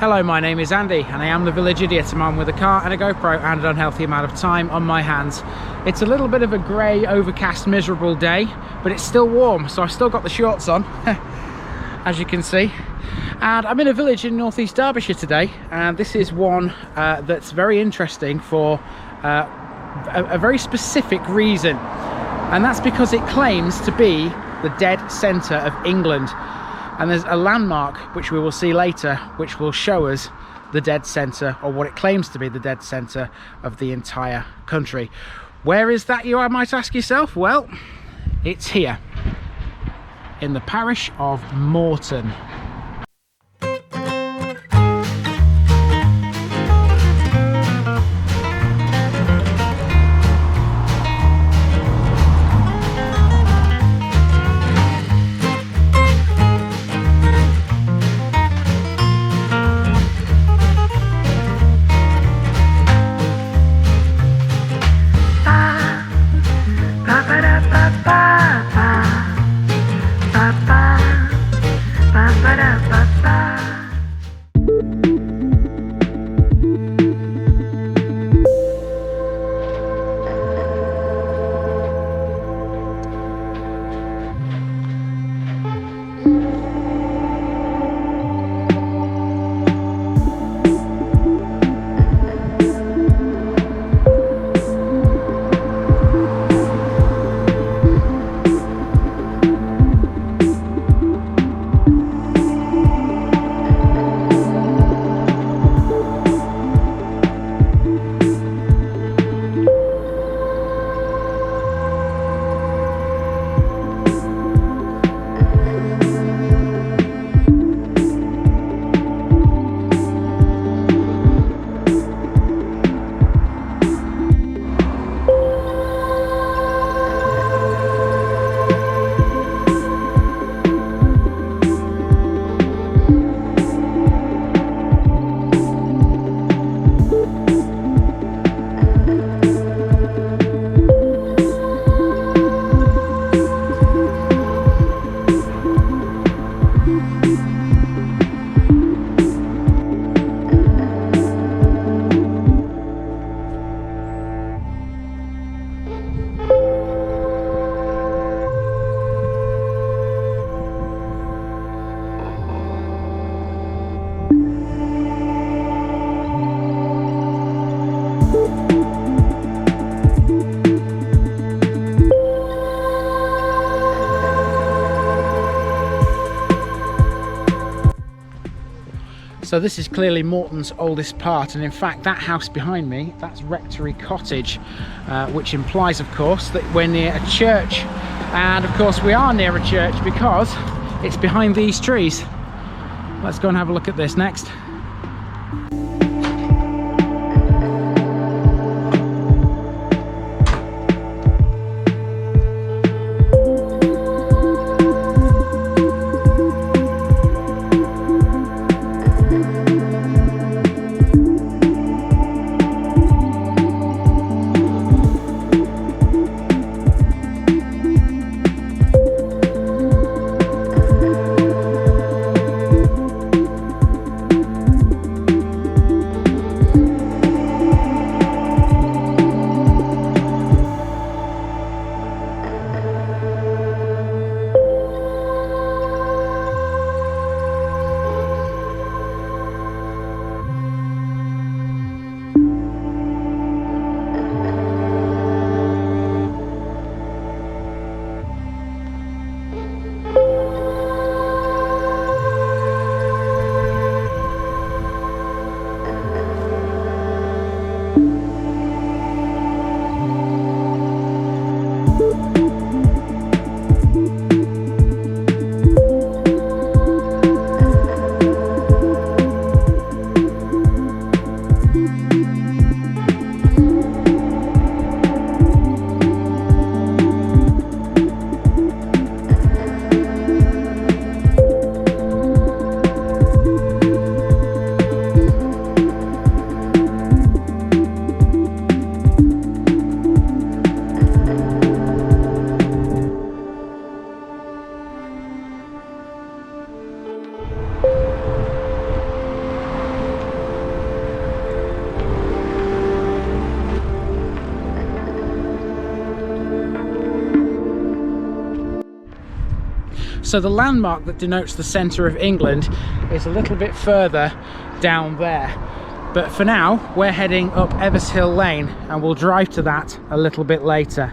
Hello, my name is Andy and I am the Village Idiot, a man with a car and a GoPro and an unhealthy amount of time on my hands. It's a little bit of a grey, overcast, miserable day, but it's still warm, so I've still got the shorts on, as you can see. And I'm in a village in North East Derbyshire today, and this is one that's very interesting for a very specific reason. And that's because it claims to be the dead centre of England. And there's a landmark, which we will see later, which will show us the dead centre, or what it claims to be the dead centre of the entire country. Where is that, you might ask yourself? Well, it's here, in the parish of Morton. So this is clearly Morton's oldest part, and in fact that house behind me, that's Rectory Cottage, which implies of course that we're near a church. And of course we are near a church because it's behind these trees. Let's go and have a look at this next. So the landmark that denotes the centre of England is a little bit further down there. But for now, we're heading up Evershill Lane, and we'll drive to that a little bit later.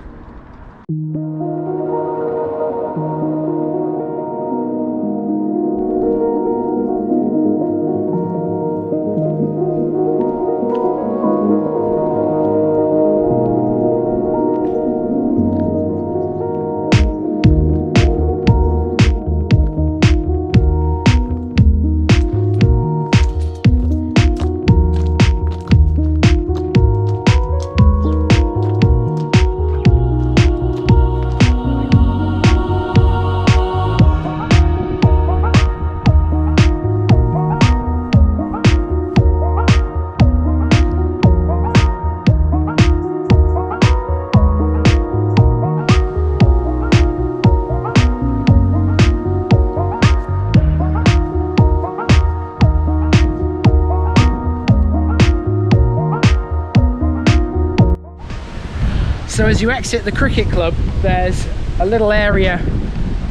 So as you exit the cricket club, there's a little area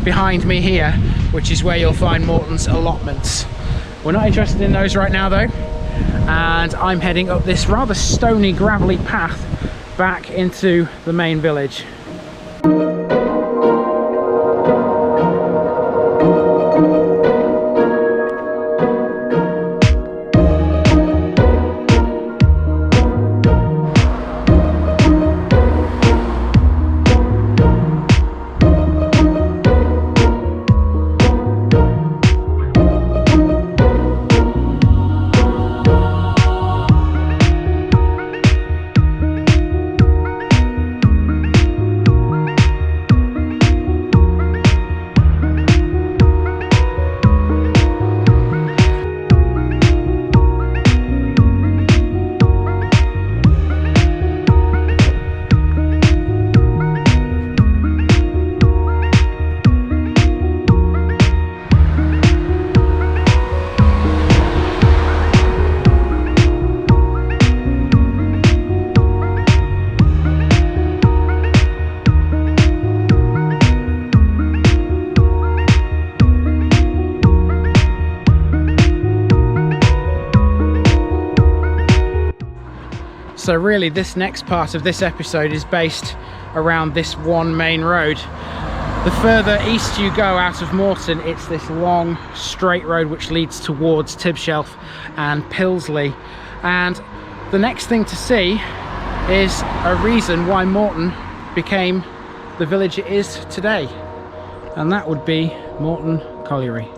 behind me here, which is where you'll find Morton's allotments. We're not interested in those right now though, and I'm heading up this rather stony, gravelly path back into the main village. So really this next part of this episode is based around this one main road. The further east you go out of Morton, it's this long straight road which leads towards Tibshelf and Pilsley. And the next thing to see is a reason why Morton became the village it is today. And that would be Morton Colliery.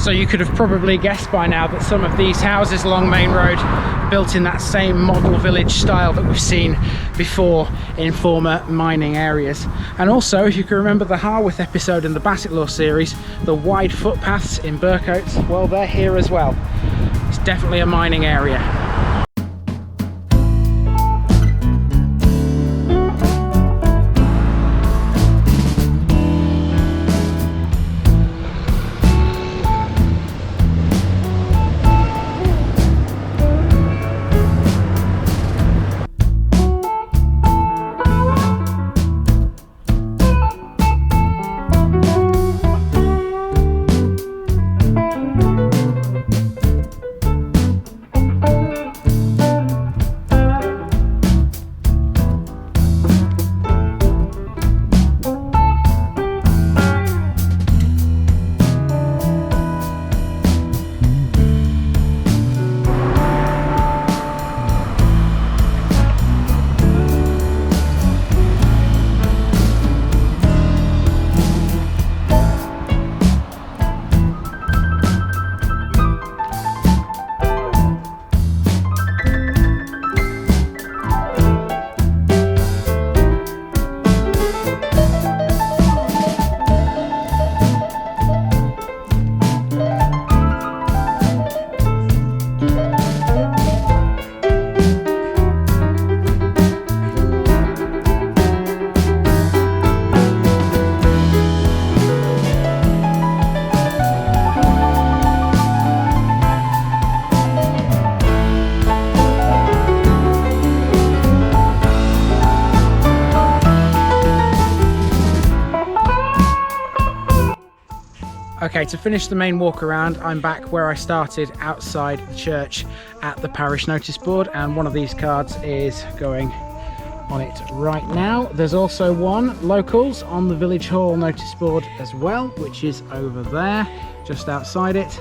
So you could have probably guessed by now that some of these houses along Main Road are built in that same model village style that we've seen before in former mining areas. And also, if you can remember the Harworth episode in the Basset Law series, the wide footpaths in Burcoats, well, they're here as well. It's definitely a mining area. Okay, to finish the main walk around, I'm back where I started, outside the church at the parish notice board, and one of these cards is going on it right now. There's also one locals on the village hall notice board as well, which is over there just outside it.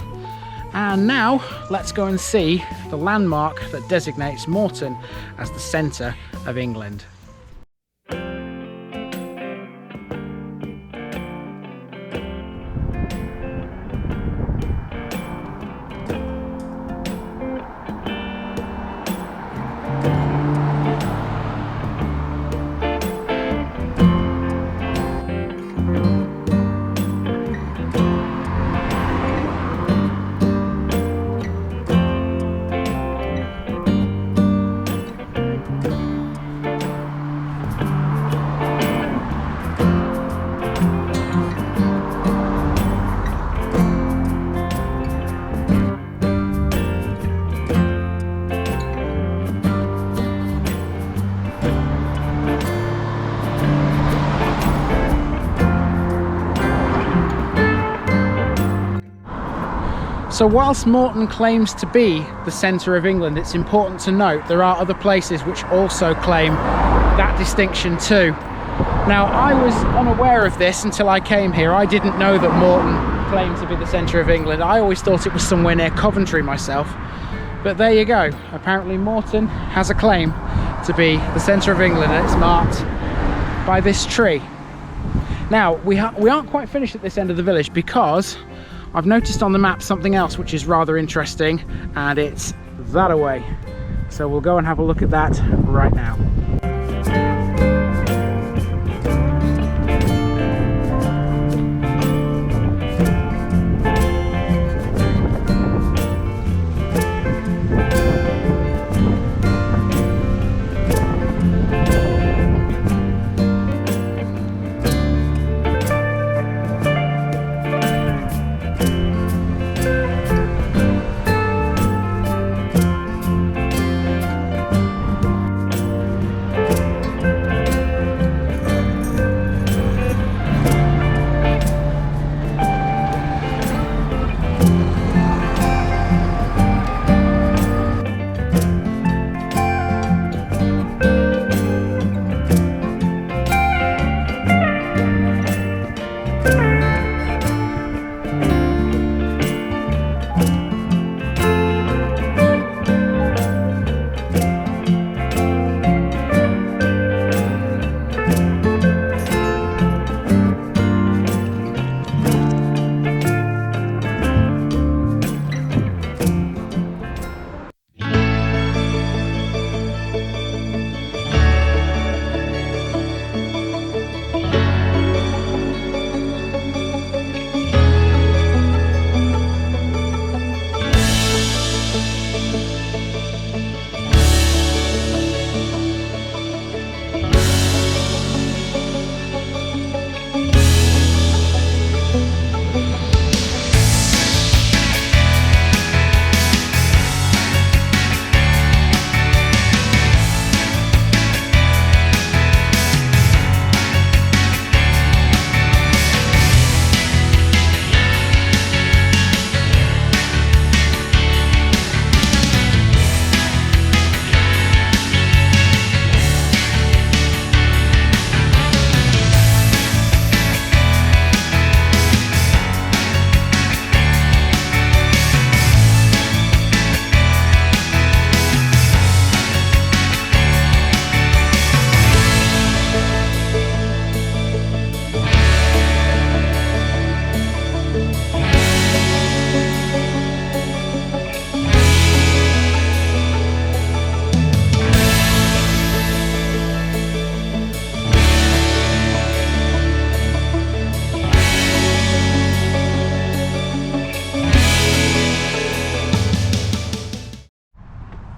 And now let's go and see the landmark that designates Morton as the centre of England. So whilst Morton claims to be the centre of England, it's important to note there are other places which also claim that distinction too. Now, I was unaware of this until I came here. I didn't know that Morton claimed to be the centre of England. I always thought it was somewhere near Coventry myself. But there you go. Apparently Morton has a claim to be the centre of England, and it's marked by this tree. Now, we aren't quite finished at this end of the village, because I've noticed on the map something else which is rather interesting, and it's that away. So we'll go and have a look at that right now.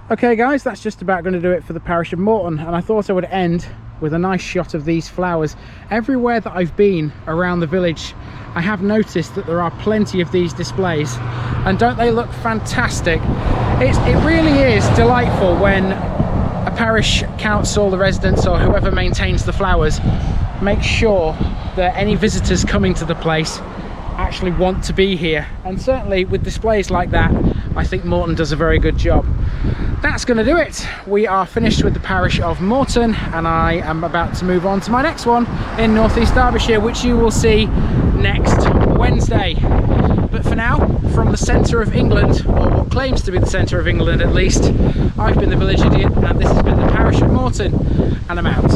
Okay guys, that's just about going to do it for the parish of Morton, and I thought I would end with a nice shot of these flowers. Everywhere that I've been around the village, I have noticed that there are plenty of these displays, and don't they look fantastic? It really is delightful when a parish council, the residents, or whoever maintains the flowers make sure that any visitors coming to the place actually want to be here. And certainly with displays like that, I think Morton does a very good job. That's going to do it. We are finished with the parish of Morton, and I am about to move on to my next one in North East Derbyshire, which you will see next Wednesday. But for now, from the centre of England, or what claims to be the centre of England at least, I've been the Village Idiot, and this has been the parish of Morton, and I'm out.